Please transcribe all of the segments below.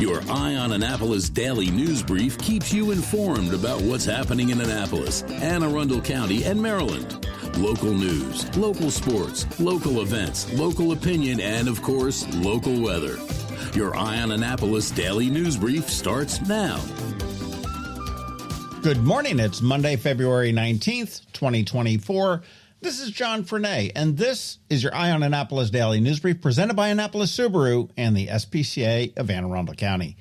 Your Eye on Annapolis daily news brief keeps you informed about what's happening in Annapolis, Anne Arundel County, and Maryland. Local news, local sports, local events, local opinion, and, of course, local weather. Your Eye on Annapolis daily news brief starts now. Good morning. It's Monday, February 19th, 2024. This is John Frenaye, and this is your Eye on Annapolis daily news brief presented by Annapolis Subaru and the SPCA of Anne Arundel County.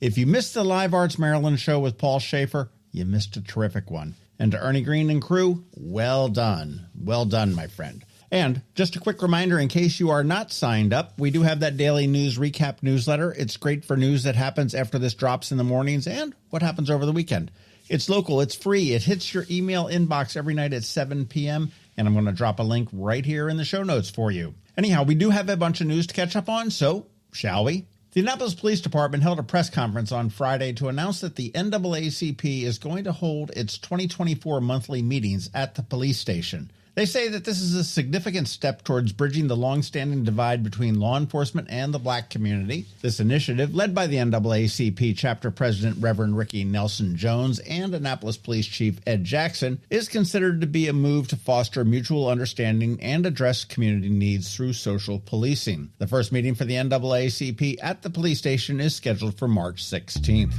If you missed the Live Arts Maryland show with Paul Schaefer, you missed a terrific one. And to Ernie Green and crew, well done. Well done, my friend. And just a quick reminder, in case you are not signed up, we do have that daily news recap newsletter. It's great for news that happens after this drops in the mornings and what happens over the weekend. It's local, it's free, it hits your email inbox every night at 7 p.m., and I'm going to drop a link right here in the show notes for you. Anyhow, we do have a bunch of news to catch up on, so shall we? The Annapolis Police Department held a press conference on Friday to announce that the NAACP is going to hold its 2024 monthly meetings at the police station. They say that this is a significant step towards bridging the long-standing divide between law enforcement and the black community. This initiative, led by the NAACP Chapter President Reverend Ricky Nelson Jones and Annapolis Police Chief Ed Jackson, is considered to be a move to foster mutual understanding and address community needs through social policing. The first meeting for the NAACP at the police station is scheduled for March 16th.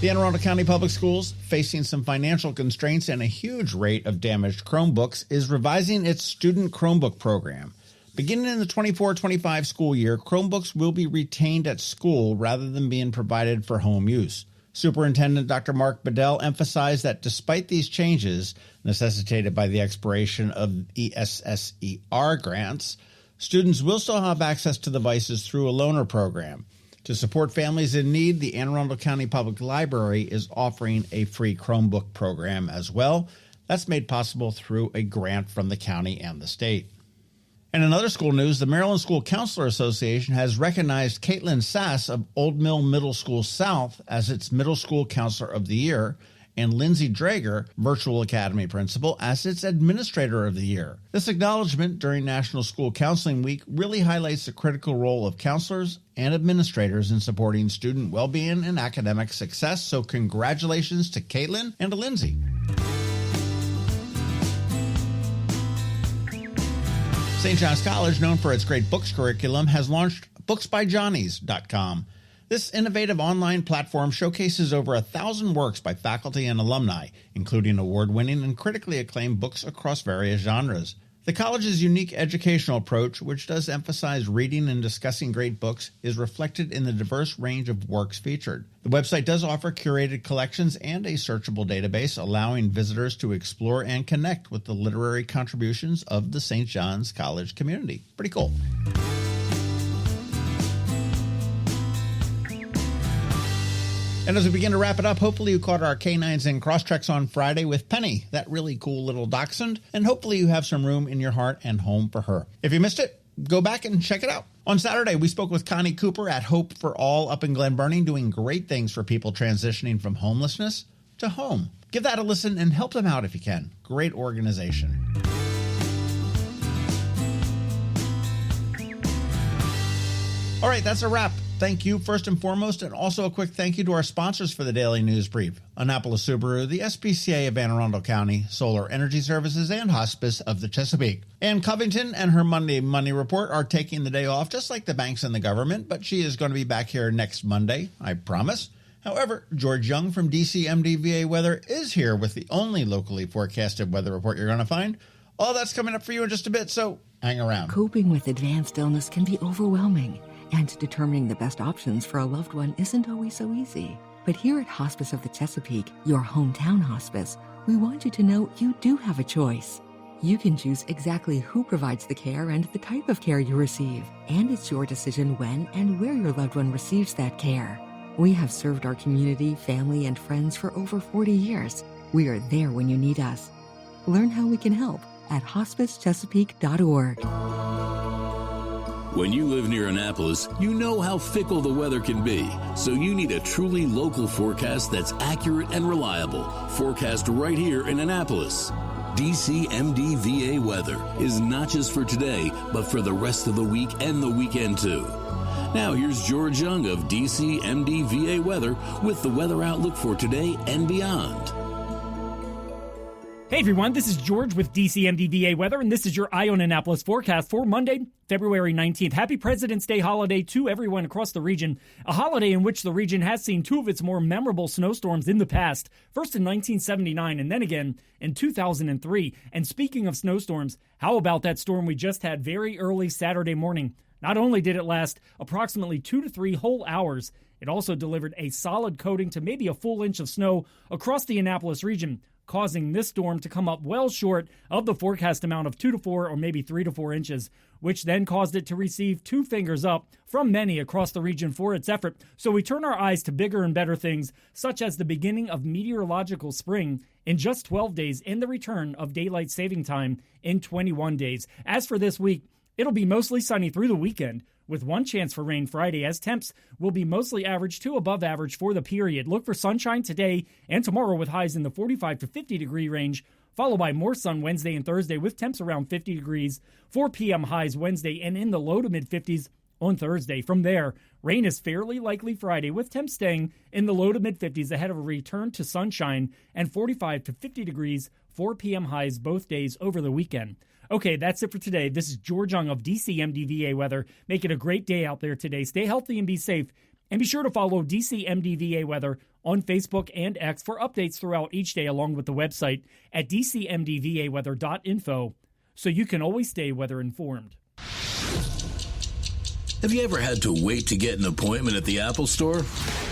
The Anne Arundel County Public Schools, facing some financial constraints and a huge rate of damaged Chromebooks, is revising its student Chromebook program. Beginning in the 24-25 school year, Chromebooks will be retained at school rather than being provided for home use. Superintendent Dr. Mark Bedell emphasized that despite these changes, necessitated by the expiration of ESSER grants, students will still have access to devices through a loaner program. To support families in need, the Anne Arundel County Public Library is offering a free Chromebook program as well. That's made possible through a grant from the county and the state. And in other school news, the Maryland School Counselor Association has recognized Caitlin Sass of Old Mill Middle School South as its Middle School Counselor of the Year, and Lindsay Drager, Virtual Academy Principal, as its Administrator of the Year. This acknowledgement during National School Counseling Week really highlights the critical role of counselors and administrators in supporting student well-being and academic success, so congratulations to Caitlin and to Lindsay. St. John's College, known for its great books curriculum, has launched booksbyjohnnies.com. This innovative online platform showcases over 1,000 works by faculty and alumni, including award-winning and critically acclaimed books across various genres. The college's unique educational approach, which does emphasize reading and discussing great books, is reflected in the diverse range of works featured. The website does offer curated collections and a searchable database, allowing visitors to explore and connect with the literary contributions of the St. John's College community. Pretty cool. And as we begin to wrap it up, hopefully you caught our Canines and Crosstreks on Friday with Penny, that really cool little dachshund, and hopefully you have some room in your heart and home for her. If you missed it, go back and check it out. On Saturday, we spoke with Connie Cooper at Hope for All up in Glen Burnie, doing great things for people transitioning from homelessness to home. Give that a listen and help them out if you can. Great organization. All right, that's a wrap. Thank you first and foremost, and also a quick thank you to our sponsors for the Daily News Brief: Annapolis Subaru, the SPCA of Anne Arundel County, Solar Energy Services, and Hospice of the Chesapeake. And Covington and her Monday Money Report are taking the day off, just like the banks and the government, but she is going to be back here next Monday, I promise. However, George Young from DCMDVA Weather is here with the only locally forecasted weather report you're going to find. All that's coming up for you in just a bit, so hang around. Coping with advanced illness can be overwhelming, and determining the best options for a loved one isn't always so easy. But here at Hospice of the Chesapeake, your hometown hospice, we want you to know you do have a choice. You can choose exactly who provides the care and the type of care you receive, and it's your decision when and where your loved one receives that care. We have served our community, family, and friends for over 40 years. We are there when you need us. Learn how we can help at hospicechesapeake.org. When you live near Annapolis, you know how fickle the weather can be, so you need a truly local forecast that's accurate and reliable. Forecast right here in Annapolis. DCMDVA weather is not just for today, but for the rest of the week and the weekend too. Now here's George Young of DCMDVA weather with the weather outlook for today and beyond. Hey everyone, this is George with DCMDVA weather, and this is your Eye on Annapolis forecast for Monday, February 19th. Happy President's Day holiday to everyone across the region, a holiday in which the region has seen two of its more memorable snowstorms in the past, first in 1979 and then again in 2003. And speaking of snowstorms, how about that storm we just had very early Saturday morning? Not only did it last approximately 2 to 3 whole hours, it also delivered a solid coating to maybe a full inch of snow across the Annapolis region, causing this storm to come up well short of the forecast amount of 2 to 4 or maybe 3 to 4 inches, which then caused it to receive 2 fingers up from many across the region for its effort. So we turn our eyes to bigger and better things, such as the beginning of meteorological spring in just 12 days and the return of daylight saving time in 21 days. As for this week, it'll be mostly sunny through the weekend, with one chance for rain Friday, as temps will be mostly average to above average for the period. Look for sunshine today and tomorrow with highs in the 45 to 50 degree range, followed by more sun Wednesday and Thursday with temps around 50 degrees, 4 p.m. highs Wednesday and in the low to mid 50s on Thursday. From there, rain is fairly likely Friday with temps staying in the low to mid 50s ahead of a return to sunshine and 45 to 50 degrees, 4 p.m. highs both days over the weekend. Okay, that's it for today. This is George Young of DCMDVA weather. Make it a great day out there today. Stay healthy and be safe. And be sure to follow DCMDVA weather on Facebook and X for updates throughout each day, along with the website at dcmdvaweather.info, so you can always stay weather informed. Have you ever had to wait to get an appointment at the Apple Store?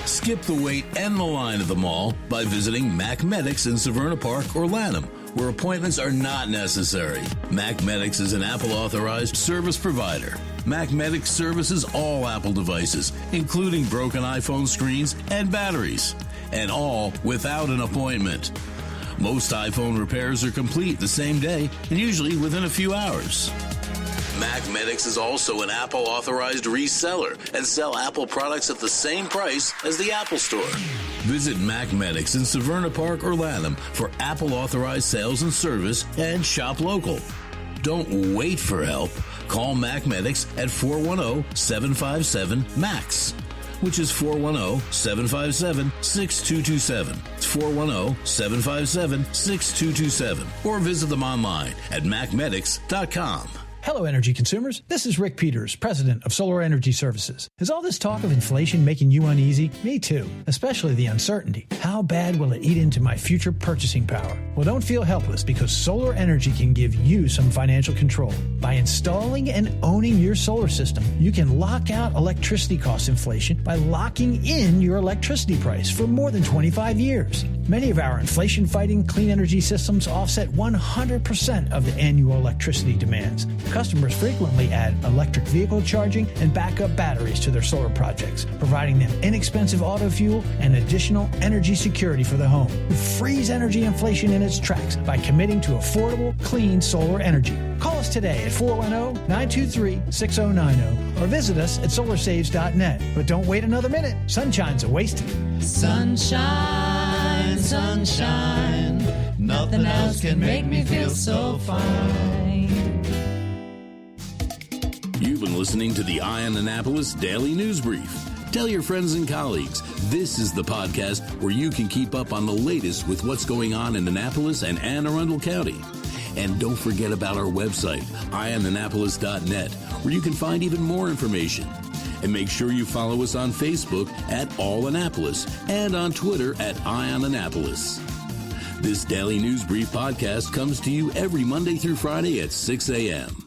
Skip the wait and the line at the mall by visiting Mac Medics in Severna Park or Lanham, where appointments are not necessary. Mac Medics is an Apple-authorized service provider. Mac Medics services all Apple devices, including broken iPhone screens and batteries, and all without an appointment. Most iPhone repairs are complete the same day and usually within a few hours. Mac Medics is also an Apple-authorized reseller and sell Apple products at the same price as the Apple Store. Visit Mac Medics in Severna Park or Lanham for Apple-authorized sales and service and shop local. Don't wait for help. Call Mac Medics at 410-757-MAX, which is 410-757-6227. It's 410-757-6227. Or visit them online at macmedics.com. Hello, energy consumers. This is Rick Peters, president of Solar Energy Services. Is all this talk of inflation making you uneasy? Me too, especially the uncertainty. How bad will it eat into my future purchasing power? Well, don't feel helpless, because solar energy can give you some financial control. By installing and owning your solar system, you can lock out electricity cost inflation by locking in your electricity price for more than 25 years. Many of our inflation-fighting clean energy systems offset 100% of the annual electricity demands. Customers frequently add electric vehicle charging and backup batteries to their solar projects, providing them inexpensive auto fuel and additional energy security for the home. Freeze energy inflation in its tracks by committing to affordable, clean solar energy. Call us today at 410-923-6090 or visit us at solarsaves.net. But don't wait another minute. Sunshine's a wasted. Sunshine, sunshine, nothing else can make me feel so fine. You've been listening to the Eye on Annapolis Daily News Brief. Tell your friends and colleagues, this is the podcast where you can keep up on the latest with what's going on in Annapolis and Anne Arundel County. And don't forget about our website, eyeonannapolis.net, where you can find even more information. And make sure you follow us on Facebook at All Annapolis and on Twitter at Eye on Annapolis. This Daily News Brief podcast comes to you every Monday through Friday at 6 a.m.